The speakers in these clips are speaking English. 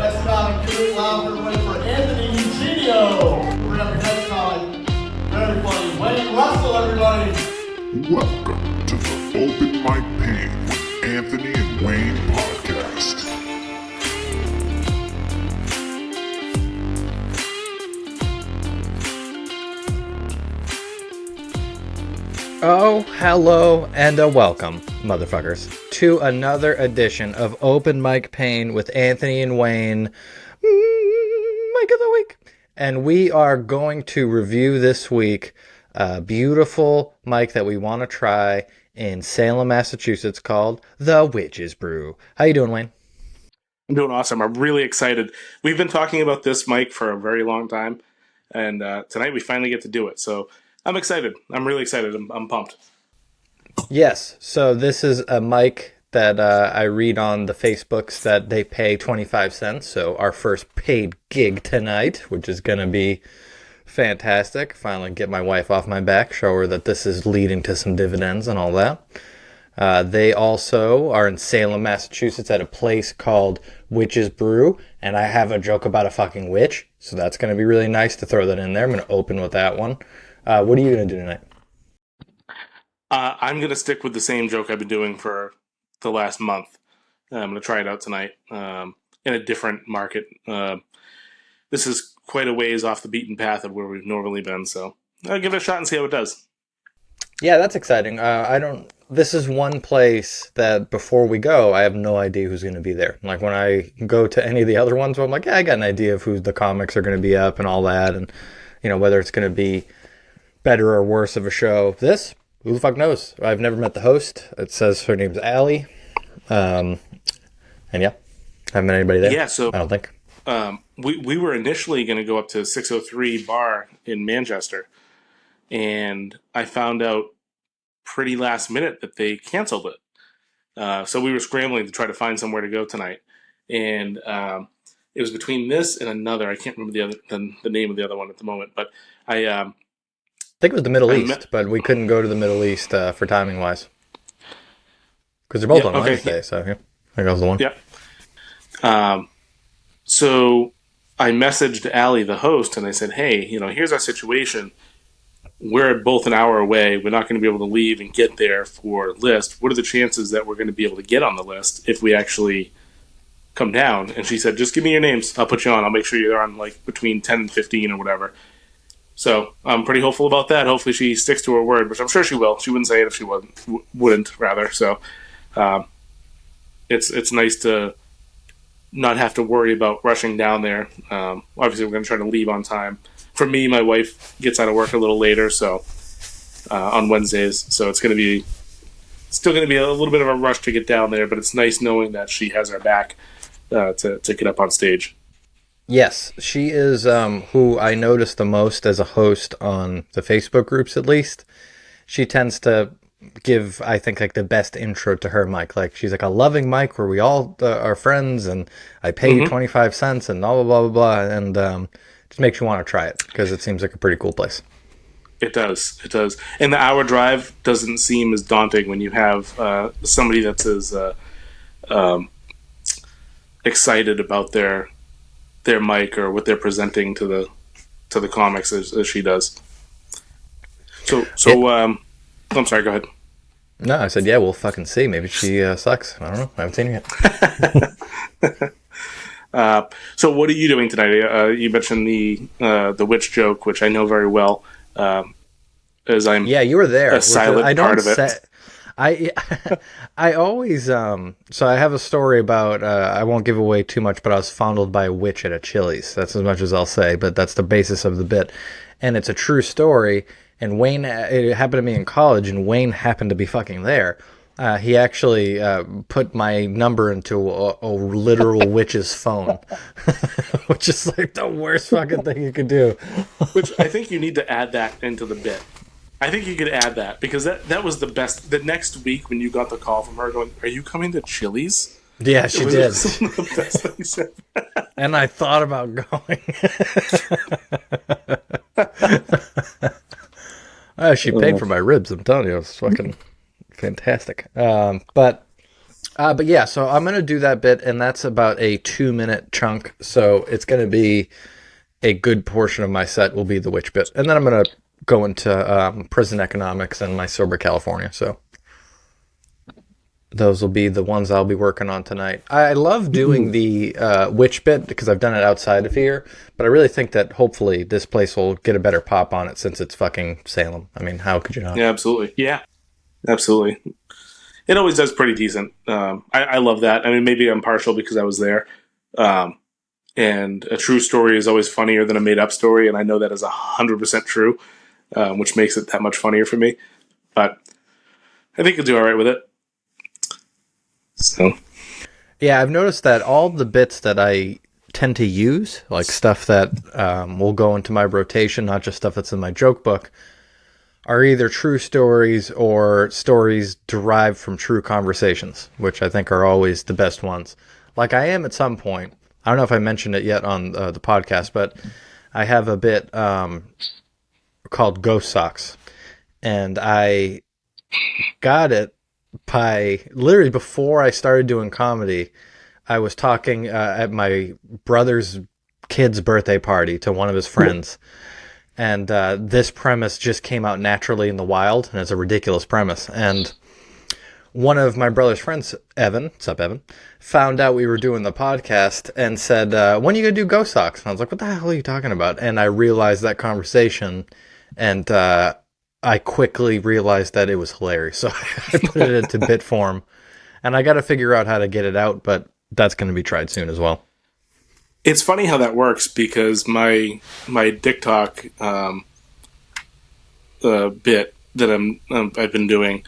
next comic. Give it loud for everybody for Anthony Eugenio. We're gonna have the next comic. Very funny. Wayne Russell, everybody. Welcome to the Open Mic Pain with Anthony and Wayne podcast. Oh, hello, and a welcome, motherfuckers, to another edition of Open Mic Pain with Anthony and Wayne, Mic of the Week. And we are going to review this week a beautiful mic that we want to try in Salem, Massachusetts called The Witch's Brew. How you doing, Wayne? I'm doing awesome. I'm really excited. We've been talking about this mic for a very long time, and tonight we finally get to do it. So I'm excited. I'm really excited. I'm pumped. Yes, so this is a mic that I read on the Facebooks that they pay 25 cents. So our first paid gig tonight, which is going to be fantastic. Finally get my wife off my back, show her that this is leading to some dividends and all that. They also are in Salem, Massachusetts at a place called Witch's Brew. And I have a joke about a fucking witch. So that's going to be really nice to throw that in there. I'm going to open with that one. What are you going to do tonight? I'm going to stick with the same joke I've been doing for the last month. I'm going to try it out tonight in a different market. This is quite a ways off the beaten path of where we've normally been, so I'll give it a shot and see how it does. Yeah, that's exciting. This is one place that before we go, I have no idea who's going to be there. Like when I go to any of the other ones, I'm like, yeah, I got an idea of who the comics are going to be up and all that, and you know whether it's going to be better or worse of a show. This, who the fuck knows? I've never met the host. It says her name's Allie. And yeah, haven't met anybody there. Yeah, so I don't think. We were initially going to go up to 603 Bar in Manchester, and I found out pretty last minute that they canceled it. So we were scrambling to try to find somewhere to go tonight, and it was between this and another. I can't remember the name of the other one at the moment, but I think it was the Middle East, but we couldn't go to the Middle East for timing wise because they're both on Wednesday. So yeah, I think that was the one. Yeah. So I messaged Allie, the host, and I said, "Hey, here's our situation. We're both an hour away. We're not going to be able to leave and get there for list. What are the chances that we're going to be able to get on the list if we actually come down?" And she said, "Just give me your names. I'll put you on. I'll make sure you're on like between 10 and 15 or whatever." So I'm pretty hopeful about that. Hopefully she sticks to her word, which I'm sure she will. She wouldn't say it if she wouldn't rather. So it's nice to not have to worry about rushing down there. Obviously, we're going to try to leave on time. For me, my wife gets out of work a little later, so on Wednesdays. So it's going to be still going to be a little bit of a rush to get down there, but it's nice knowing that she has our back to get up on stage. Yes, she is who I notice the most as a host on the Facebook groups, at least. She tends to give, I think, like the best intro to her mic. Like she's like a loving mic where we all are friends, and I pay you 25 cents and blah, blah, blah, blah, blah. And just makes you want to try it because it seems like a pretty cool place. It does. It does. And the hour drive doesn't seem as daunting when you have somebody that's as excited about their mic or what they're presenting to the comics as she does. So I'm sorry, go ahead. No, I said, yeah, we'll fucking see. Maybe she sucks. I don't know. I haven't seen her yet. So what are you doing tonight? You mentioned the witch joke, which I know very well, as I'm you were there. A silent part of it. I always so I have a story about I won't give away too much, but I was fondled by a witch at a Chili's. That's as much as I'll say, but that's the basis of the bit, and it's a true story. And Wayne, it happened to me in college, and Wayne happened to be fucking there. He actually put my number into a literal witch's phone, which is like the worst fucking thing you could do. Which I think you need to add that into the bit. I think you could add that because that was the best. The next week when you got the call from her going, "Are you coming to Chili's?" Yeah, she did. One of the best things ever. And I thought about going. She paid for my ribs. I'm telling you, it was fucking fantastic. But But yeah, so I'm going to do that bit, and that's about a 2-minute chunk. So it's going to be a good portion of my set will be the witch bit. And then I'm going to go into prison economics and my sober California. So those will be the ones I'll be working on tonight. I love doing the witch bit because I've done it outside of here, but I really think that hopefully this place will get a better pop on it since it's fucking Salem. I mean, how could you not? Yeah, absolutely. Yeah, absolutely. It always does pretty decent. I love that. I mean, maybe I'm partial because I was there. And a true story is always funnier than a made-up story, and I know that is 100% true, which makes it that much funnier for me. But I think you'll do all right with it. So, Yeah, I've noticed that all the bits that I tend to use, like stuff that will go into my rotation, not just stuff that's in my joke book, are either true stories or stories derived from true conversations, which I think are always the best ones. Like I am at some point. I don't know if I mentioned it yet on the podcast, but I have a bit called Ghost Socks. And I got it by literally before I started doing comedy. I was talking at my brother's kid's birthday party to one of his friends. And this premise just came out naturally in the wild, and it's a ridiculous premise. And one of my brother's friends, Evan, what's up, Evan, found out we were doing the podcast and said, when are you going to do Ghost Socks? And I was like, what the hell are you talking about? And I realized that conversation, and I quickly realized that it was hilarious. So I put it into bit form, and I got to figure out how to get it out, but that's going to be tried soon as well. it's funny how that works because my Dick Talk bit that I've been doing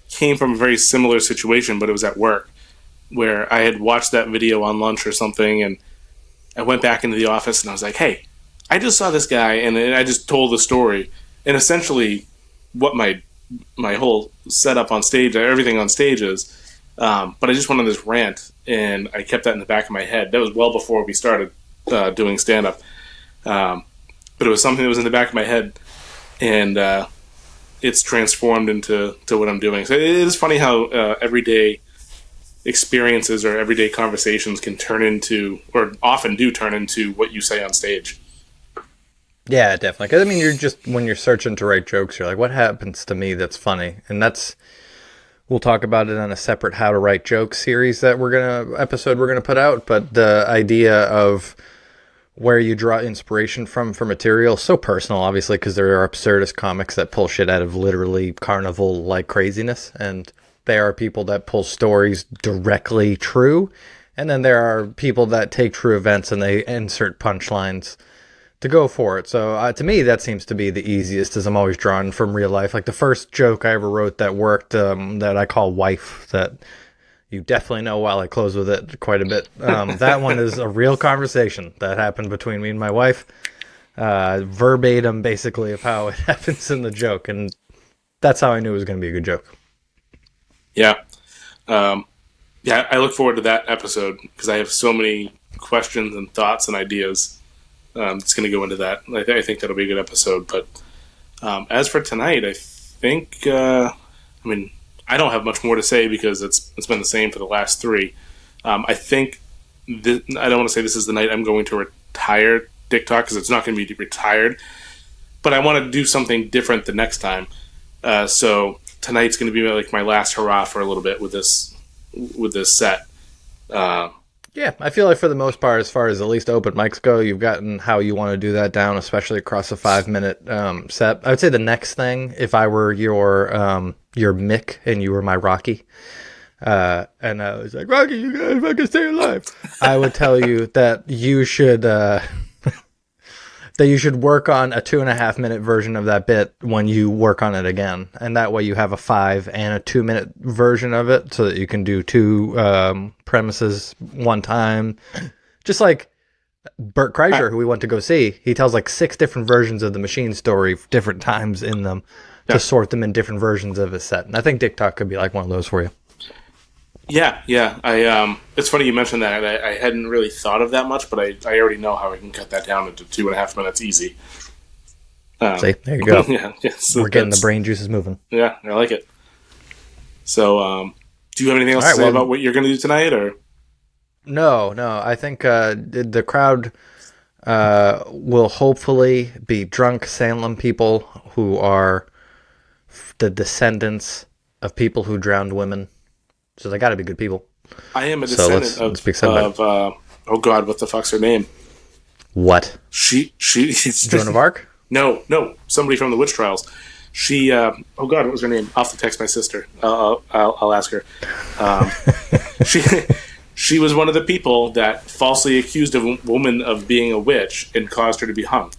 came from a very similar situation, but it was at work where I had watched that video on lunch or something, and I went back into the office and I was like, "Hey, I just saw this guy," and I just told the story, and essentially what my whole setup on stage, everything on stage is. But I just went on this rant, and I kept that in the back of my head. That was well before we started doing stand-up. But it was something that was in the back of my head, and it's transformed into what I'm doing. So it is funny how everyday experiences or everyday conversations can turn into, or often do turn into, what you say on stage. Yeah, definitely. Because, I mean, you're just, when you're searching to write jokes, you're like, what happens to me that's funny? And that's... We'll talk about it on a separate How to Write Jokes series that we're gonna put out. But the idea of where you draw inspiration from for material is so personal, obviously, because there are absurdist comics that pull shit out of literally carnival-like craziness, and there are people that pull stories directly true, and then there are people that take true events and they insert punchlines to go for it. So to me, that seems to be the easiest, as I'm always drawing from real life. Like the first joke I ever wrote that worked, that I call Wife, that you definitely know while I close with it quite a bit. That one is a real conversation that happened between me and my wife, verbatim basically of how it happens in the joke. And that's how I knew it was going to be a good joke. Yeah. Yeah, I look forward to that episode because I have so many questions and thoughts and ideas. It's going to go into that. I think that'll be a good episode. But as for tonight, I think, I mean, I don't have much more to say because it's been the same for the last three. I think, I don't want to say this is the night I'm going to retire Dick Talk because it's not going to be retired. But I want to do something different the next time. So tonight's going to be like my last hurrah for a little bit with this set. Yeah, I feel like for the most part, as far as at least open mics go, you've gotten how you want to do that down, especially across a 5-minute set. I would say the next thing, if I were your Mick and you were my Rocky, and I was like, Rocky, you gotta fucking stay alive, I would tell you that you should work on a 2.5-minute version of that bit when you work on it again, and that way you have a 5 and a 2-minute version of it, so that you can do two premises one time. Just like Bert Kreischer, who we went to go see, he tells like 6 different versions of the Machine story, different times in them, to sort them in different versions of his set. And I think Dick Talk could be like one of those for you. Yeah. It's funny you mentioned that. I hadn't really thought of that much, but I already know how I can cut that down into 2.5 minutes easy. See, there you go. Yeah, so we're getting the brain juices moving. Yeah, I like it. So, Do you have anything else All right, to say well- about what you're going to do tonight, or? No. I think the crowd will hopefully be drunk Salem people who are the descendants of people who drowned women. So they got to be good people. I am a So descendant let's be excited about of oh God, what the fuck's her name? What? She Joan of Arc? No, somebody from the witch trials. She, oh God, what was her name? I'll have to text my sister. I'll ask her. She was one of the people that falsely accused a woman of being a witch and caused her to be hung.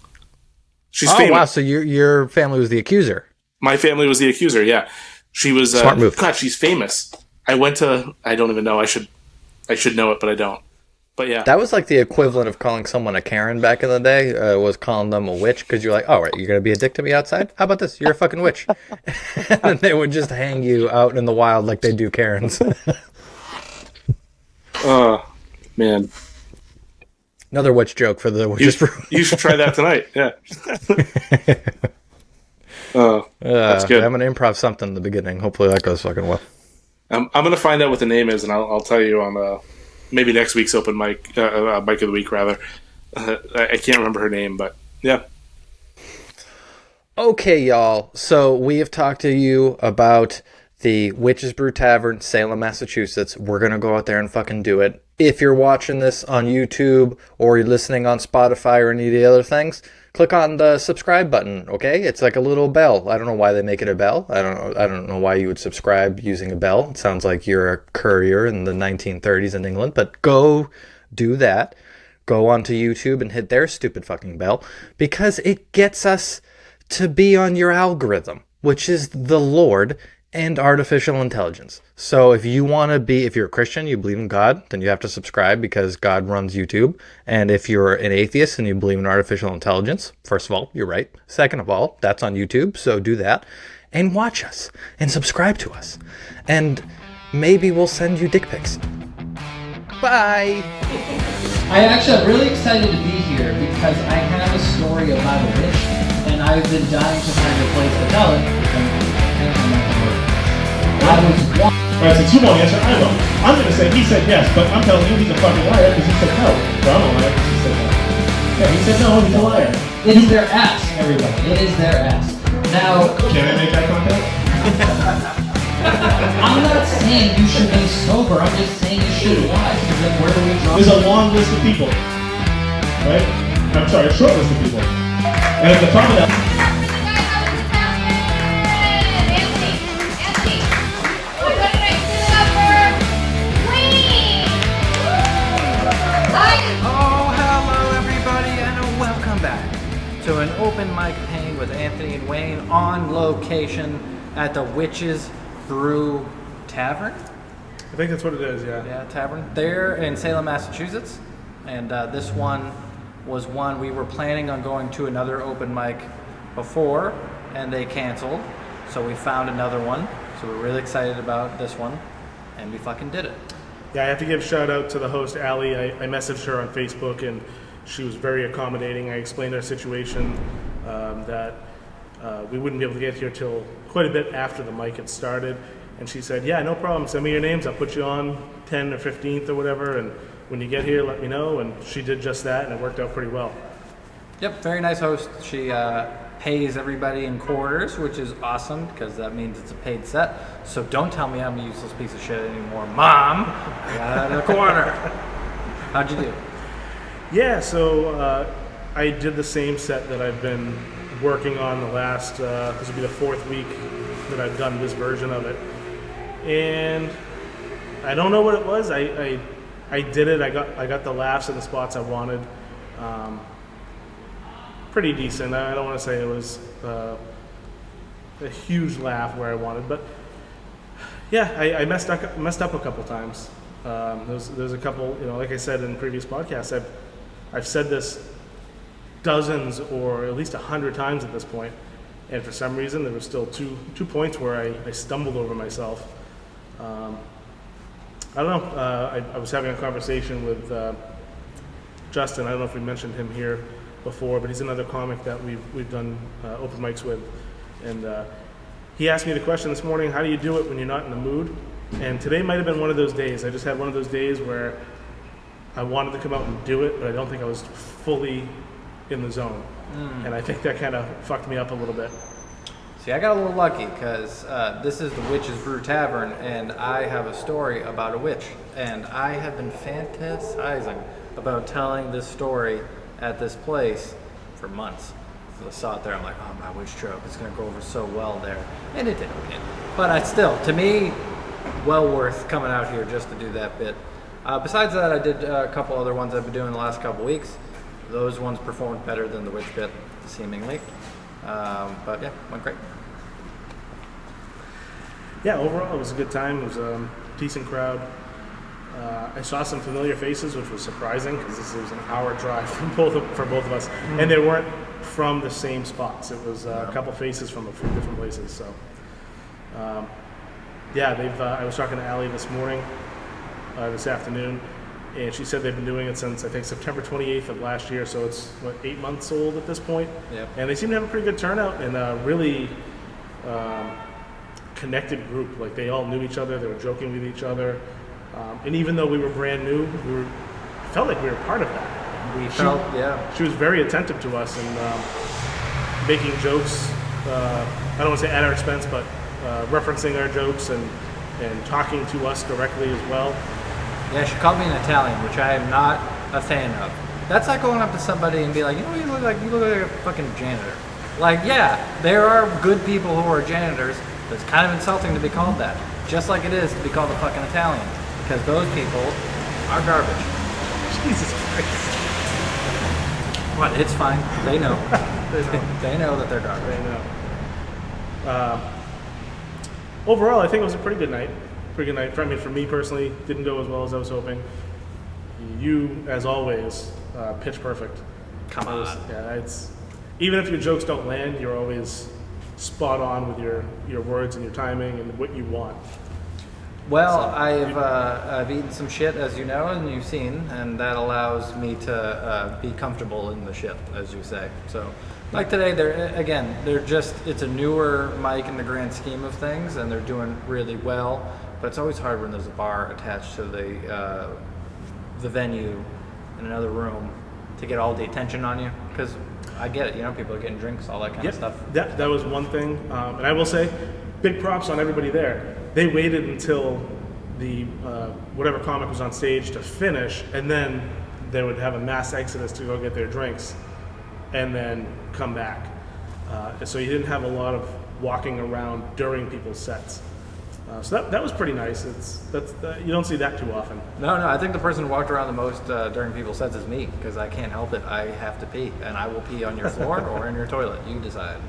She's famous. Wow! So your family was the accuser. My family was the accuser. Yeah, she was. Smart move. God, she's famous. I went to. I don't even know. I should know it, but I don't. But yeah, That was like the equivalent of calling someone a Karen back in the day. Was calling them a witch because you're like, oh, right, you're gonna be a dick to me outside. How about this? You're a fucking witch. And they would just hang you out in the wild like they do Karens. man, Another witch joke for the you, witches. you should try that tonight. Yeah. That's good. I'm gonna improv something in the beginning. Hopefully that goes fucking well. I'm gonna find out what the name is, and I'll tell you on maybe next week's open mic, mic of the week rather. I can't remember her name, but yeah. Okay, y'all. So we have talked to you about the Witch's Brew Tavern, Salem, Massachusetts. We're going to go out there and fucking do it. If you're watching this on YouTube or you're listening on Spotify or any of the other things, click on the subscribe button, okay? It's like a little bell. I don't know why they make it a bell. I don't know why you would subscribe using a bell. It sounds like you're a courier in the 1930s in England, but go do that. Go onto YouTube and hit their stupid fucking bell because it gets us to be on your algorithm, which is the Lord and artificial intelligence. So if you're a Christian, you believe in God, then you have to subscribe because God runs YouTube. And if you're an atheist and you believe in artificial intelligence, first of all, you're right. Second of all, that's on YouTube, so do that. And watch us and subscribe to us. And maybe we'll send you dick pics. Bye! I'm really excited to be here because I have a story about a witch, and I've been dying to find a place to tell it. I was one. Alright, since you won't answer, I will. I'm gonna say he said yes, but I'm telling you he's a fucking liar because he said no. So I'm a liar because he said no. Yeah, he said no, he's a liar. It is their ass, everybody. It is their ass. Now, Can I make eye contact? I'm not saying you should be sober. I'm just saying you should lie. Because then where do we draw? There's a long list of people. Right? I'm sorry, a short list of people. And at the top of that, Oh, hello everybody and welcome back to an open mic pain with Anthony and Wayne on location at the Witch's Brew Tavern. I think that's what it is, yeah. Yeah, tavern. There in Salem, Massachusetts. And this one was one we were planning on going to another open mic before and they canceled. So we found another one. So we're really excited about this one and we fucking did it. Yeah, I have to give a shout out to the host, Allie. I messaged her on Facebook and she was very accommodating. I explained our situation, that we wouldn't be able to get here till quite a bit after the mic had started. And she said, yeah, no problem. Send me your names. I'll put you on 10 or 15th or whatever. And when you get here, let me know. And she did just that and it worked out pretty well. Yep, very nice host. She pays everybody in quarters, which is awesome because that means it's a paid set. So don't tell me I'm a useless piece of shit anymore. Mom, I got it in a quarter. How'd you do? Yeah, so I did the same set that I've been working on the last, this will be the fourth week that I've done this version of it. And I don't know what it was. I did it. I got the laughs in the spots I wanted. Pretty decent. I don't want to say it was a huge laugh where I wanted, but yeah, I messed up a couple times. There's a couple, like I said in previous podcasts, I've said this dozens or at least 100 times at this point, and for some reason there were still two points where I stumbled over myself. I don't know. I was having a conversation with Justin. I don't know if we mentioned him here before, but he's another comic that we've done open mics with, and he asked me the question this morning: how do you do it when you're not in the mood? And today might have been one of those days. I just had one of those days where I wanted to come out and do it, but I don't think I was fully in the zone. And I think that kind of fucked me up a little bit. See, I got a little lucky because this is the Witch's Brew Tavern, and I have a story about a witch. And I have been fantasizing about telling this story at this place for months. So I saw it there, I'm like, oh, my witch trope, it's going to go over so well there. And it did okay. But I still, to me, well worth coming out here just to do that bit. Besides that, I did a couple other ones I've been doing the last couple weeks. Those ones performed better than the witch bit, seemingly. But yeah, went great. Yeah, overall it was a good time. It was a decent crowd. I saw some familiar faces, which was surprising because this was an hour drive for both of us, and they weren't from the same spots. It was a couple faces from a few different places. So, I was talking to Allie this afternoon, and she said they've been doing it since I think September 28th of last year. So it's 8 months old at this point. Yep. And they seem to have a pretty good turnout and a really connected group. Like they all knew each other. They were joking with each other. And even though we were brand new, I felt like we were part of that. She was very attentive to us and making jokes. I don't want to say at our expense, but referencing our jokes and talking to us directly as well. Yeah, she called me an Italian, which I am not a fan of. That's like going up to somebody and be like, you look like a fucking janitor. Like, yeah, there are good people who are janitors, but it's kind of insulting to be called that. Just like it is to be called a fucking Italian. Because those people are garbage. Jesus Christ. What? It's fine. They know. They know. They know that they're garbage. They know. Overall, I think it was a pretty good night. Pretty good night. I mean, for me personally, didn't go as well as I was hoping. You, as always, pitch perfect. Come on. It's even if your jokes don't land, you're always spot on with your words and your timing and what you want. Well, I've eaten some shit, as you know, and you've seen, and that allows me to be comfortable in the shit, as you say. So, like today, it's a newer mic in the grand scheme of things, and they're doing really well. But it's always hard when there's a bar attached to the venue in another room to get all the attention on you, because I get it, people are getting drinks, all that kind of stuff. That was one thing, and I will say, big props on everybody there. They waited until the whatever comic was on stage to finish, and then they would have a mass exodus to go get their drinks, and then come back. So you didn't have a lot of walking around during people's sets. So that was pretty nice. You don't see that too often. No, I think the person who walked around the most during people's sets is me, because I can't help it. I have to pee, and I will pee on your floor or in your toilet. You decide.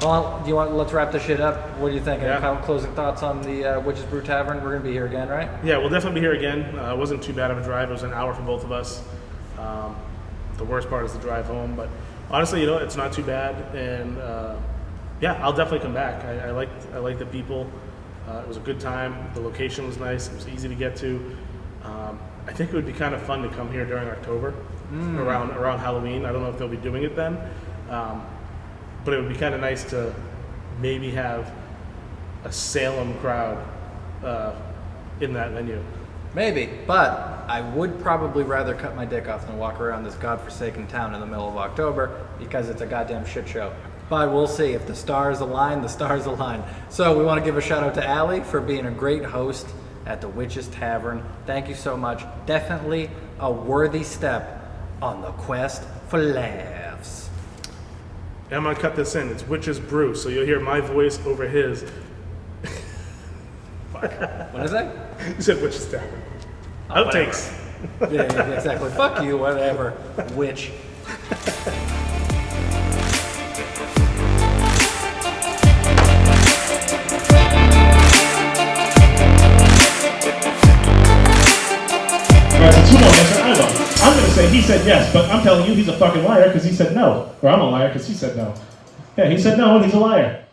Well, let's wrap this shit up. What do you think? Yeah. Any closing thoughts on the Witch's Brew Tavern? We're going to be here again, right? Yeah, we'll definitely be here again. It wasn't too bad of a drive. It was an hour for both of us. The worst part is the drive home, but honestly, it's not too bad. And I'll definitely come back. I like the people. It was a good time. The location was nice. It was easy to get to. I think it would be kind of fun to come here during October, around Halloween. I don't know if they'll be doing it then. But it would be kind of nice to maybe have a Salem crowd in that venue. Maybe, but I would probably rather cut my dick off than walk around this godforsaken town in the middle of October, because it's a goddamn shit show. But we'll see. If the stars align, the stars align. So we want to give a shout out to Allie for being a great host at the Witch's Tavern. Thank you so much. Definitely a worthy step on the quest for laughs. And I'm going to cut this in. It's Witch's Brew, so you'll hear my voice over his. What is that? You said Witch's Tavern. Oh, Outtakes. Yeah, exactly. Fuck you, whatever. Witch. Alright, so 2 more answer. I know. I'm going to say he said yes, but I'm telling you he's a fucking liar because he said no. Or I'm a liar because he said no. Yeah, he said no and he's a liar.